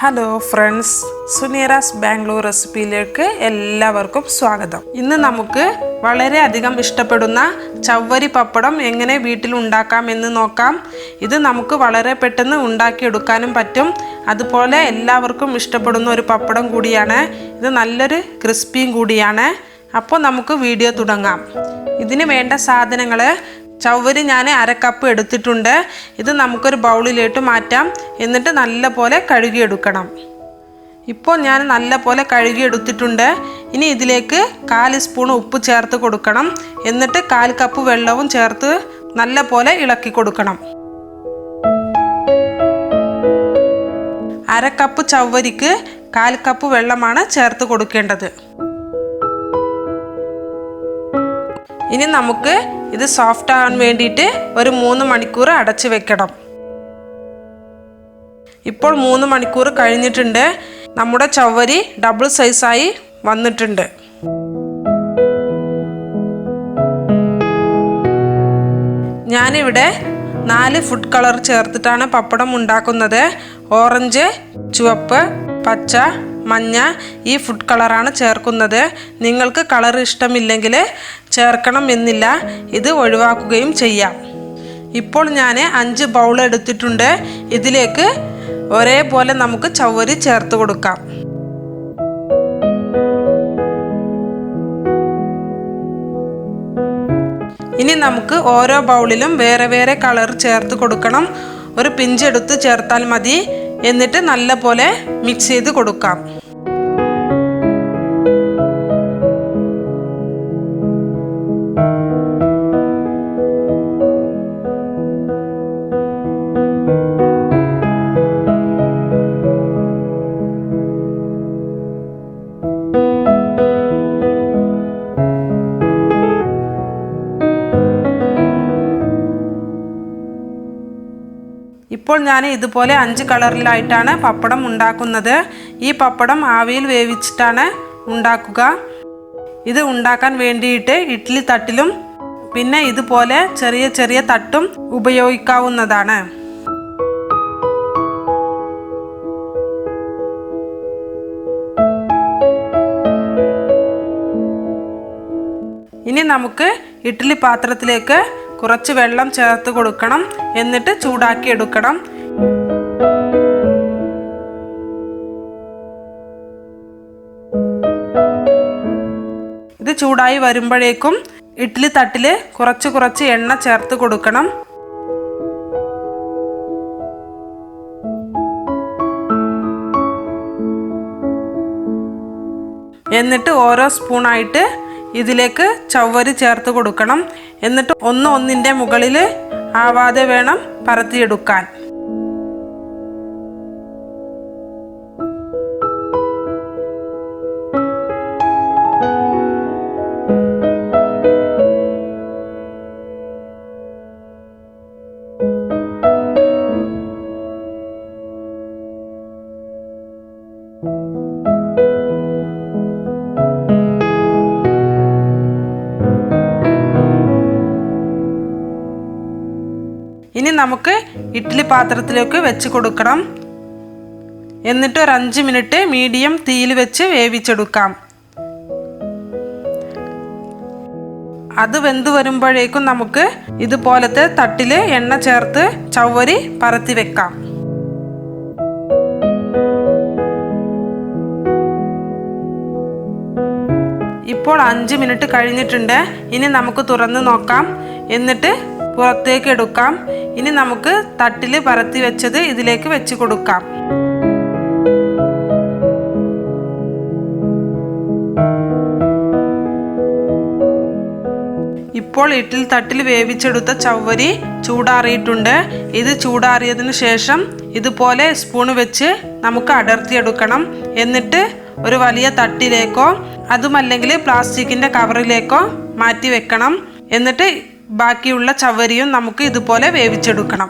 Hello friends, സുനീറാസ് Bangalore റെസിപ്പിയിലേക്ക് എല്ലാവർക്കും സ്വാഗതം. ഇന്ന് നമുക്ക് വളരെയധികം ഇഷ്ടപ്പെടുന്ന ചവ്വരി പപ്പടം എങ്ങനെ വീട്ടിൽ ഉണ്ടാക്കാം എന്ന് നോക്കാം. ഇത് നമുക്ക് വളരെ പെട്ടെന്ന് ഉണ്ടാക്കിയെടുക്കാനും പറ്റും. അതുപോലെ എല്ലാവർക്കും ഇഷ്ടപ്പെടുന്ന ഒരു പപ്പടം കൂടിയാണ്. ഇത് നല്ലൊരു ക്രിസ്പിയും കൂടിയാണ്. അപ്പോൾ നമുക്ക് വീഡിയോ തുടങ്ങാം. ഇതിന് വേണ്ട സാധനങ്ങൾ: ചവ്വരി ഞാൻ 1/2 കപ്പ് എടുത്തിട്ടുണ്ട്. ഇത് നമുക്കൊരു ബൗളിലേക്ക് മാറ്റാം. എന്നിട്ട് നല്ലപോലെ കഴുകിയെടുക്കണം. ഇപ്പോൾ ഞാൻ നല്ലപോലെ കഴുകിയെടുത്തിട്ടുണ്ട്. ഇനി ഇതിലേക്ക് 1/4 സ്പൂൺ ഉപ്പ് ചേർത്ത് കൊടുക്കണം. എന്നിട്ട് 1/4 കപ്പ് വെള്ളവും ചേർത്ത് നല്ലപോലെ ഇളക്കി കൊടുക്കണം. 1/2 കപ്പ് ചവ്വരിക്ക് 1/4 കപ്പ് വെള്ളമാണ് ചേർത്ത് കൊടുക്കേണ്ടത്. ഇനി നമുക്ക് ഇത് സോഫ്റ്റ് ആവാൻ വേണ്ടിയിട്ട് ഒരു 3 മണിക്കൂർ അടച്ചു വെക്കണം. ഇപ്പോൾ 3 മണിക്കൂർ കഴിഞ്ഞിട്ടുണ്ട്. നമ്മുടെ ചവ്വരി ഡബിൾ സൈസായി വന്നിട്ടുണ്ട്. ഞാനിവിടെ 4 ഫുഡ് കളർ ചേർത്തിട്ടാണ് പപ്പടം ഉണ്ടാക്കുന്നത്. ഓറഞ്ച്, ചുവപ്പ്, പച്ച, മഞ്ഞ ഈ ഫുഡ് കളറാണ് ചേർക്കുന്നത്. നിങ്ങൾക്ക് കളർ ഇഷ്ടമില്ലെങ്കിൽ ചേർക്കണം എന്നില്ല, ഇത് ഒഴിവാക്കുകയും ചെയ്യാം. ഇപ്പോൾ ഞാൻ 5 ബൗൾ എടുത്തിട്ടുണ്ട്. ഇതിലേക്ക് ഒരേപോലെ നമുക്ക് ചവ്വരി ചേർത്ത് കൊടുക്കാം. ഇനി നമുക്ക് ഓരോ ബൗളിലും വേറെ വേറെ കളർ ചേർത്ത് കൊടുക്കണം. ഒരു പിഞ്ചെടുത്ത് ചേർത്താൽ മതി. എന്നിട്ട് നല്ലപോലെ മിക്സ് ചെയ്ത് കൊടുക്കാം. ഇപ്പോൾ ഞാൻ ഇതുപോലെ 5 കളറിലായിട്ടാണ് പപ്പടം ഉണ്ടാക്കുന്നത്. ഈ പപ്പടം ആവിയിൽ വേവിച്ചിട്ടാണ് ഉണ്ടാക്കുക. ഇത് ഉണ്ടാക്കാൻ വേണ്ടിയിട്ട് ഇഡ്ഡലി തട്ടിലും പിന്നെ ഇതുപോലെ ചെറിയ ചെറിയ തട്ടും ഉപയോഗിക്കാവുന്നതാണ്. ഇനി നമുക്ക് ഇഡ്ഡലി പാത്രത്തിലേക്ക് കുറച്ച് വെള്ളം ചേർത്ത് കൊടുക്കണം. എന്നിട്ട് ചൂടാക്കി എടുക്കണം. ഇത് ചൂടായി വരുമ്പോഴേക്കും ഇഡ്ഡലി തട്ടിൽ കുറച്ച് എണ്ണ ചേർത്ത് കൊടുക്കണം. എന്നിട്ട് ഓരോ സ്പൂണായിട്ട് ഇതിലേക്ക് ചവ്വരി ചേർത്ത് കൊടുക്കണം. എന്നിട്ട് ഒന്നിൻ്റെ മുകളിൽ ആവാതെ വേണം പരത്തിയെടുക്കാൻ. ഇനി നമുക്ക് ഇഡ്ഡലി പാത്രത്തിലേക്ക് വെച്ച് കൊടുക്കണം. എന്നിട്ട് ഒരു 5 മിനിറ്റ് മീഡിയം തീയിൽ വെച്ച് വേവിച്ചെടുക്കാം. അത് വെന്ത് വരുമ്പോഴേക്കും നമുക്ക് ഇതുപോലത്തെ തട്ടിൽ എണ്ണ ചേർത്ത് ചവ്വരി പരത്തി വെക്കാം. ഇപ്പോൾ 5 മിനിറ്റ് കഴിഞ്ഞിട്ടുണ്ട്. ഇനി നമുക്ക് തുറന്ന് നോക്കാം. എന്നിട്ട് പുറത്തേക്ക് എടുക്കാം. ഇനി നമുക്ക് തട്ടിൽ പരത്തി വെച്ചത് ഇതിലേക്ക് വെച്ച് കൊടുക്കാം. ഇപ്പോൾ ഇഡ്ഡലി തട്ടിൽ വേവിച്ചെടുത്ത ചവ്വരി ചൂടാറിയിട്ടുണ്ട്. ഇത് ചൂടാറിയതിനു ശേഷം ഇതുപോലെ സ്പൂൺ വെച്ച് നമുക്ക് അടർത്തിയെടുക്കണം. എന്നിട്ട് ഒരു വലിയ തട്ടിലേക്കോ അതുമല്ലെങ്കിൽ പ്ലാസ്റ്റിക്കിൻ്റെ കവറിലേക്കോ മാറ്റി വെക്കണം. എന്നിട്ട് ബാക്കിയുള്ള ചവ്വരിയും നമുക്ക് ഇതുപോലെ വേവിച്ചെടുക്കണം.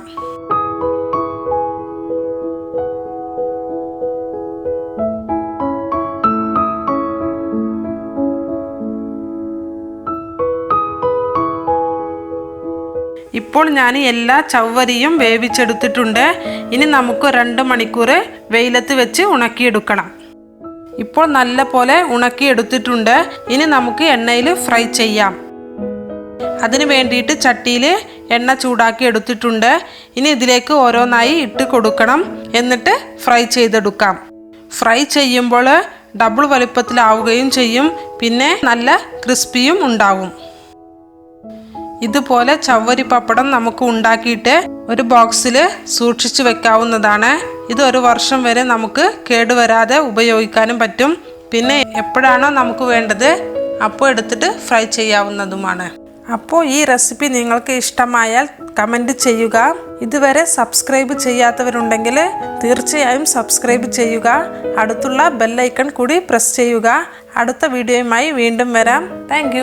ഇപ്പോൾ ഞാൻ എല്ലാ ചവ്വരിയും വേവിച്ചെടുത്തിട്ടുണ്ട്. ഇനി നമുക്ക് 2 മണിക്കൂർ വെയിലത്ത് വെച്ച് ഉണക്കിയെടുക്കണം. ഇപ്പോൾ നല്ല പോലെ ഉണക്കിയെടുത്തിട്ടുണ്ട്. ഇനി നമുക്ക് എണ്ണയിൽ ഫ്രൈ ചെയ്യാം. അതിന് വേണ്ടിയിട്ട് ചട്ടിയിൽ എണ്ണ ചൂടാക്കി എടുത്തിട്ടുണ്ട്. ഇനി ഇതിലേക്ക് ഓരോന്നായി ഇട്ട് കൊടുക്കണം. എന്നിട്ട് ഫ്രൈ ചെയ്തെടുക്കാം. ഫ്രൈ ചെയ്യുമ്പോൾ ഡബിൾ വലുപ്പത്തിലാവുകയും ചെയ്യും. പിന്നെ നല്ല ക്രിസ്പിയും ഉണ്ടാവും. ഇതുപോലെ ചവ്വരി പപ്പടം നമുക്ക് ഉണ്ടാക്കിയിട്ട് ഒരു ബോക്സിൽ സൂക്ഷിച്ചു വെക്കാവുന്നതാണ്. ഇത് 1 വർഷം വരെ നമുക്ക് കേടുവരാതെ ഉപയോഗിക്കാനും പറ്റും. പിന്നെ എപ്പോഴാണോ നമുക്ക് വേണ്ടത് അപ്പോൾ എടുത്തിട്ട് ഫ്രൈ ചെയ്യാവുന്നതുമാണ്. അപ്പോൾ ഈ റെസിപ്പി നിങ്ങൾക്ക് ഇഷ്ടമായാൽ കമൻറ്റ് ചെയ്യുക. ഇതുവരെ സബ്സ്ക്രൈബ് ചെയ്യാത്തവരുണ്ടെങ്കിൽ തീർച്ചയായും സബ്സ്ക്രൈബ് ചെയ്യുക. അടുത്തുള്ള ബെൽ ഐക്കൺ കൂടി പ്രസ് ചെയ്യുക. അടുത്ത വീഡിയോയുമായി വീണ്ടും വരാം. താങ്ക്